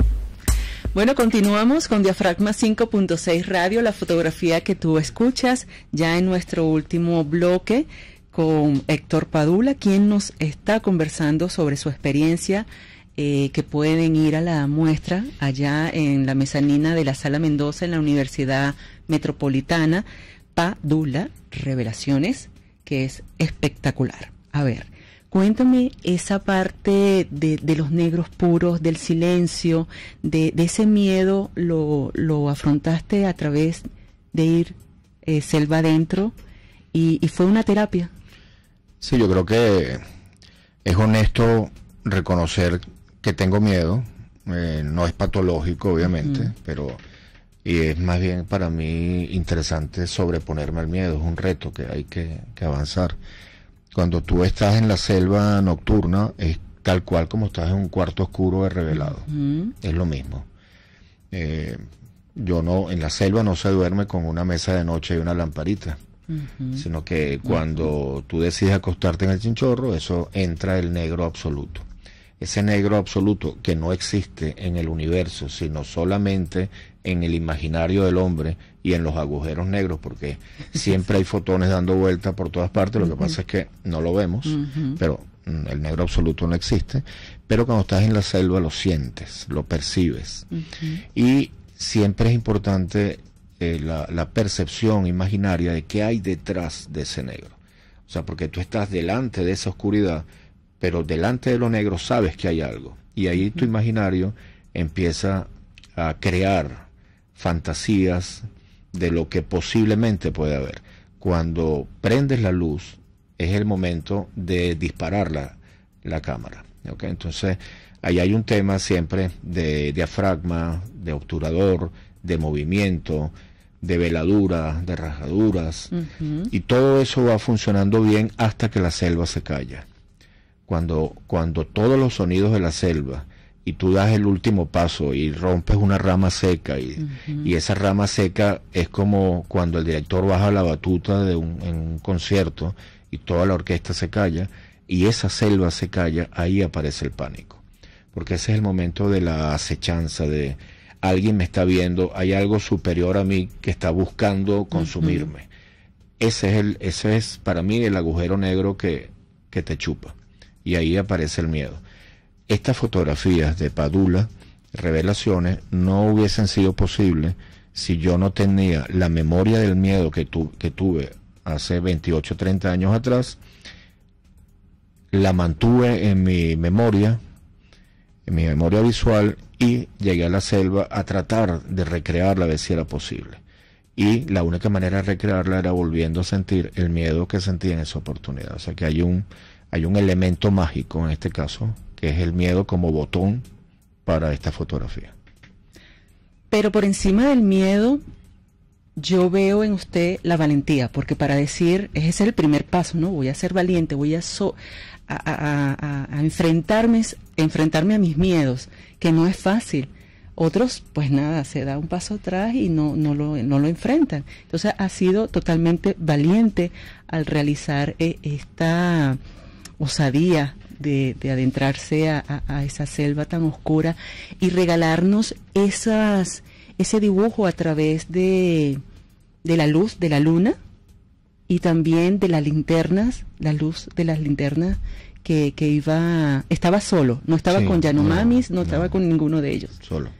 Bueno, continuamos con Diafragma 5.6 Radio, la fotografía que tú escuchas, ya en nuestro último bloque con Héctor Padula, quien nos está conversando sobre su experiencia, que pueden ir a la muestra allá en la mezanina de la Sala Mendoza en la Universidad Metropolitana, Padula Revelaciones, que es espectacular. A ver, cuéntame esa parte de los negros puros, del silencio, de ese miedo, lo afrontaste a través de ir selva adentro y fue una terapia. Sí, yo creo que es honesto reconocer que tengo miedo, no es patológico obviamente, pero y es más bien para mí interesante sobreponerme al miedo, es un reto que hay que avanzar. Cuando tú estás en la selva nocturna es tal cual como estás en un cuarto oscuro de revelado, es lo mismo. Yo no, en la selva no se duerme con una mesa de noche y una lamparita, sino que cuando tú decides acostarte en el chinchorro, eso entra el negro absoluto. Ese negro absoluto que no existe en el universo, sino solamente en el imaginario del hombre y en los agujeros negros, porque siempre hay fotones dando vuelta por todas partes, lo que pasa es que no lo vemos, pero el negro absoluto no existe, pero cuando estás en la selva lo sientes, lo percibes, y siempre es importante la percepción imaginaria de qué hay detrás de ese negro, o sea, porque tú estás delante de esa oscuridad, pero delante de lo negro sabes que hay algo, y ahí tu imaginario empieza a crear fantasías de lo que posiblemente puede haber. Cuando prendes la luz es el momento de disparar la cámara, ¿okay? Entonces ahí hay un tema siempre de diafragma, de obturador, de movimiento, de veladura, de rajaduras, y todo eso va funcionando bien hasta que la selva se calla. Cuando todos los sonidos de la selva y tú das el último paso y rompes una rama seca y esa rama seca es como cuando el director baja la batuta en un concierto y toda la orquesta se calla y esa selva se calla, ahí aparece el pánico. Porque ese es el momento de la acechanza, de alguien me está viendo, hay algo superior a mí que está buscando consumirme. Ese es para mí el agujero negro que te chupa. Y ahí aparece el miedo. Estas fotografías de Padula, Revelaciones, no hubiesen sido posibles si yo no tenía la memoria del miedo que tuve hace 28, 30 años atrás, la mantuve en mi memoria visual, y llegué a la selva a tratar de recrearla a ver si era posible. Y la única manera de recrearla era volviendo a sentir el miedo que sentí en esa oportunidad. O sea que hay un elemento mágico en este caso, que es el miedo como botón para esta fotografía. Pero por encima del miedo, yo veo en usted la valentía, porque para decir, ese es el primer paso, ¿no? Voy a ser valiente, voy a enfrentarme a mis miedos, que no es fácil. Otros, pues nada, se da un paso atrás y no lo enfrentan. Entonces ha sido totalmente valiente al realizar esta osadía de adentrarse a esa selva tan oscura y regalarnos ese dibujo a través de la luz de la luna y también de las linternas, la luz de las linternas que estaba solo, no estaba con Yanomamis, no estaba con ninguno de ellos. Solo.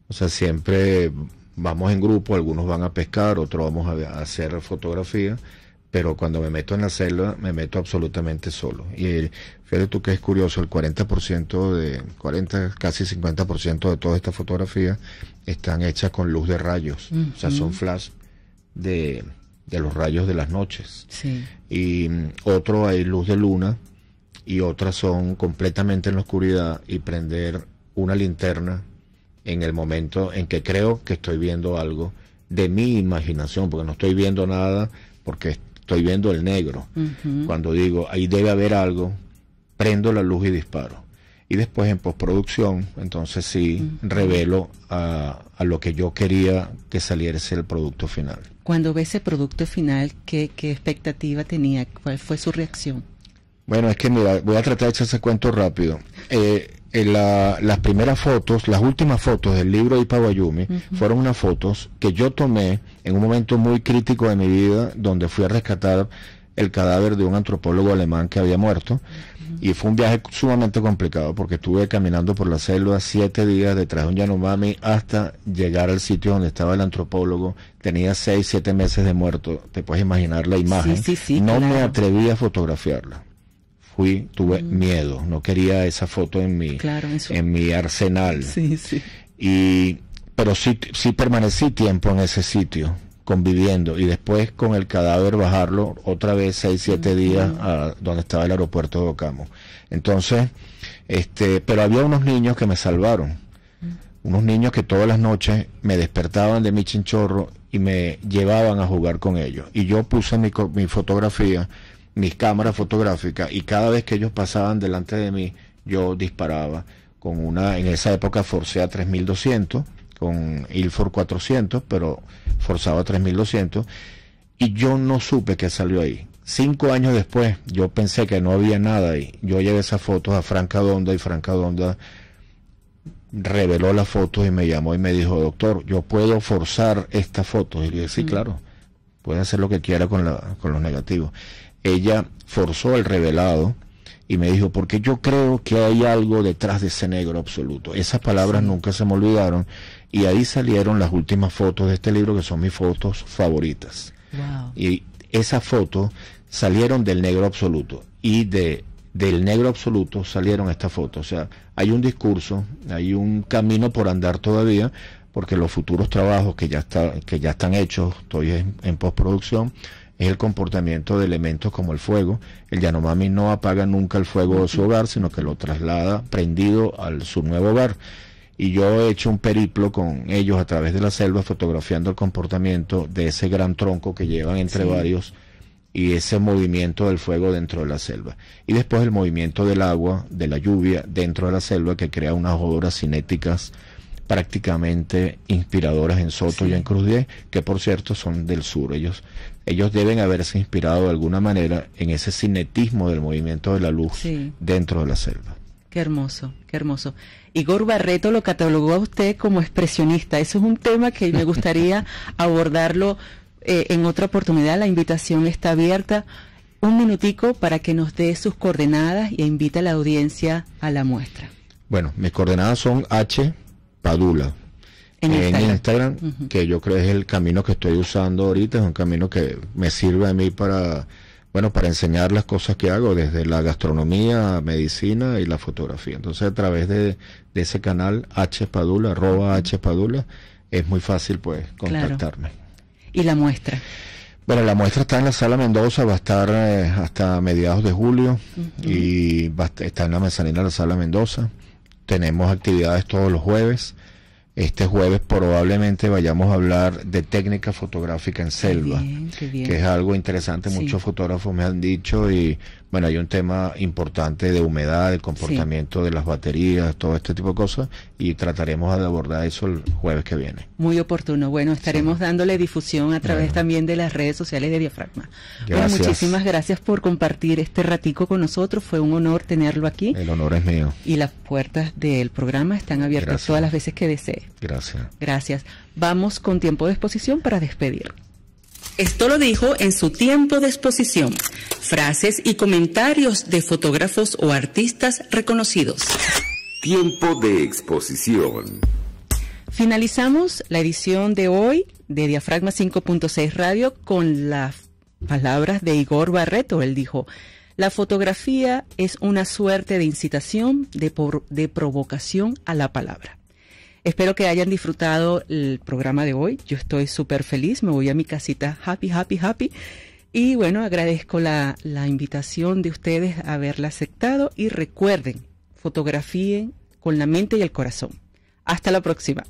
O sea, siempre vamos en grupo, algunos van a pescar, otros vamos a hacer fotografía, pero cuando me meto en la selva, me meto absolutamente solo. Y fíjate tú que es curioso, el 40%, casi 50% de todas estas fotografías están hechas con luz de rayos. O sea, son flash de los rayos de las noches. Sí. Y otro hay luz de luna, y otras son completamente en la oscuridad, y prender una linterna en el momento en que creo que estoy viendo algo de mi imaginación, porque no estoy viendo nada, porque estoy viendo el negro. Cuando digo, ahí debe haber algo, prendo la luz y disparo. Y después en postproducción, entonces sí revelo a lo que yo quería que saliera ese el producto final. Cuando ve ese producto final, ¿qué expectativa tenía? ¿Cuál fue su reacción? Bueno, es que mira, voy a tratar de echar ese cuento rápido. Las primeras fotos, las últimas fotos del libro de Ipa Guayumi, fueron unas fotos que yo tomé en un momento muy crítico de mi vida, donde fui a rescatar el cadáver de un antropólogo alemán que había muerto, y fue un viaje sumamente complicado, porque estuve caminando por la selva 7 días detrás de un Yanomami hasta llegar al sitio donde estaba el antropólogo. Tenía 6, 7 meses de muerto, te puedes imaginar la imagen. Sí, no claro. me atreví a fotografiarla. Tuve miedo, no quería esa foto en mi arsenal. Sí. Pero sí permanecí tiempo en ese sitio, conviviendo, y después con el cadáver bajarlo otra vez 6, 7 días a donde estaba el aeropuerto de Ocamo. Entonces, pero había unos niños que me salvaron, unos niños que todas las noches me despertaban de mi chinchorro y me llevaban a jugar con ellos. Y yo puse mi fotografía, mis cámaras fotográficas, y cada vez que ellos pasaban delante de mí, yo disparaba con en esa época forcé a 3200, con Ilford 400, pero forzaba a 3200, y yo no supe qué salió ahí. 5 años después, yo pensé que no había nada ahí. Yo llevé esas fotos a Franca Donda, y Franca Donda reveló las fotos y me llamó y me dijo, doctor, yo puedo forzar estas fotos. Y le dije, sí, claro, puede hacer lo que quiera con los negativos. Ella forzó el revelado y me dijo, porque yo creo que hay algo detrás de ese negro absoluto. Esas palabras nunca se me olvidaron, y ahí salieron las últimas fotos de este libro, que son mis fotos favoritas. Wow. Y esas fotos salieron del negro absoluto, y del negro absoluto salieron estas fotos. O sea, hay un discurso, hay un camino por andar todavía, porque los futuros trabajos que ya están hechos, estoy en postproducción, es el comportamiento de elementos como el fuego. El Yanomami no apaga nunca el fuego de su hogar, sino que lo traslada prendido su nuevo hogar. Y yo he hecho un periplo con ellos a través de la selva, fotografiando el comportamiento de ese gran tronco que llevan entre varios, y ese movimiento del fuego dentro de la selva. Y después el movimiento del agua, de la lluvia dentro de la selva, que crea unas odoras cinéticas prácticamente inspiradoras en Soto y en Cruz 10, que por cierto son del sur. Ellos deben haberse inspirado de alguna manera en ese cinetismo del movimiento de la luz dentro de la selva. Qué hermoso, qué hermoso. Igor Barreto lo catalogó a usted como expresionista. Eso es un tema que me gustaría abordarlo en otra oportunidad. La invitación está abierta. Un minutico para que nos dé sus coordenadas y invite a la audiencia a la muestra. Bueno, mis coordenadas son H. Padula en Instagram, que yo creo es el camino que estoy usando ahorita. Es un camino que me sirve a mí para enseñar las cosas que hago, desde la gastronomía, medicina y la fotografía. Entonces, a través de ese canal @hpadula, @hpadula, es muy fácil pues contactarme. Claro. ¿Y la muestra? Bueno, la muestra está en la Sala Mendoza, va a estar hasta mediados de julio, y está en la mezanina de la Sala Mendoza. Tenemos actividades todos los jueves. Este jueves probablemente vayamos a hablar de técnica fotográfica en selva, qué bien. Que es algo interesante. Muchos fotógrafos me han dicho, y bueno, hay un tema importante de humedad, el comportamiento de las baterías, todo este tipo de cosas, y trataremos de abordar eso el jueves que viene. Muy oportuno. Bueno, estaremos dándole difusión a través también de las redes sociales de Diafragma. Bueno, muchísimas gracias por compartir este ratico con nosotros. Fue un honor tenerlo aquí. El honor es mío. Y las puertas del programa están abiertas todas las veces que desee. Gracias. Gracias. Vamos con tiempo de exposición para despedir. Esto lo dijo en su tiempo de exposición. Frases y comentarios de fotógrafos o artistas reconocidos. Tiempo de exposición. Finalizamos la edición de hoy de Diafragma 5.6 Radio con las palabras de Igor Barreto. Él dijo: la fotografía es una suerte de incitación, de provocación a la palabra. Espero que hayan disfrutado el programa de hoy. Yo estoy súper feliz, me voy a mi casita happy. Y bueno, agradezco la invitación de ustedes a haberla aceptado. Y recuerden, fotografíen con la mente y el corazón. Hasta la próxima.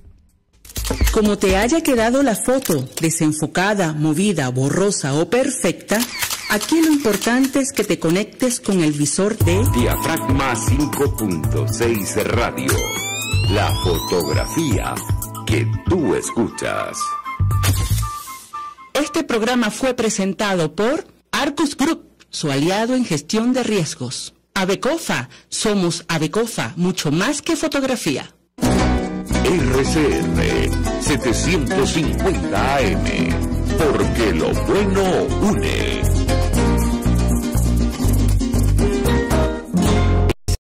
Como te haya quedado la foto desenfocada, movida, borrosa o perfecta, aquí lo importante es que te conectes con el visor de Diafragma 5.6 Radio. La fotografía que tú escuchas. Este programa fue presentado por Arcus Group, su aliado en gestión de riesgos. Abecofa, somos Abecofa, mucho más que fotografía. RCR 750 AM, porque lo bueno une.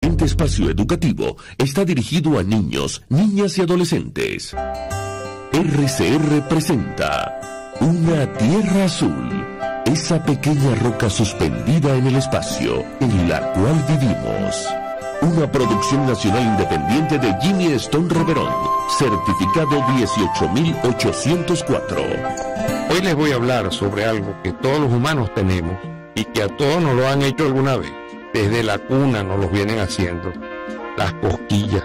Este espacio educativo está dirigido a niños, niñas y adolescentes. RCR presenta Una Tierra Azul, esa pequeña roca suspendida en el espacio en la cual vivimos. Una producción nacional independiente de Jimmy Stone Reverón, certificado 18804. Hoy les voy a hablar sobre algo que todos los humanos tenemos y que a todos nos lo han hecho alguna vez. Desde la cuna nos lo vienen haciendo: las cosquillas.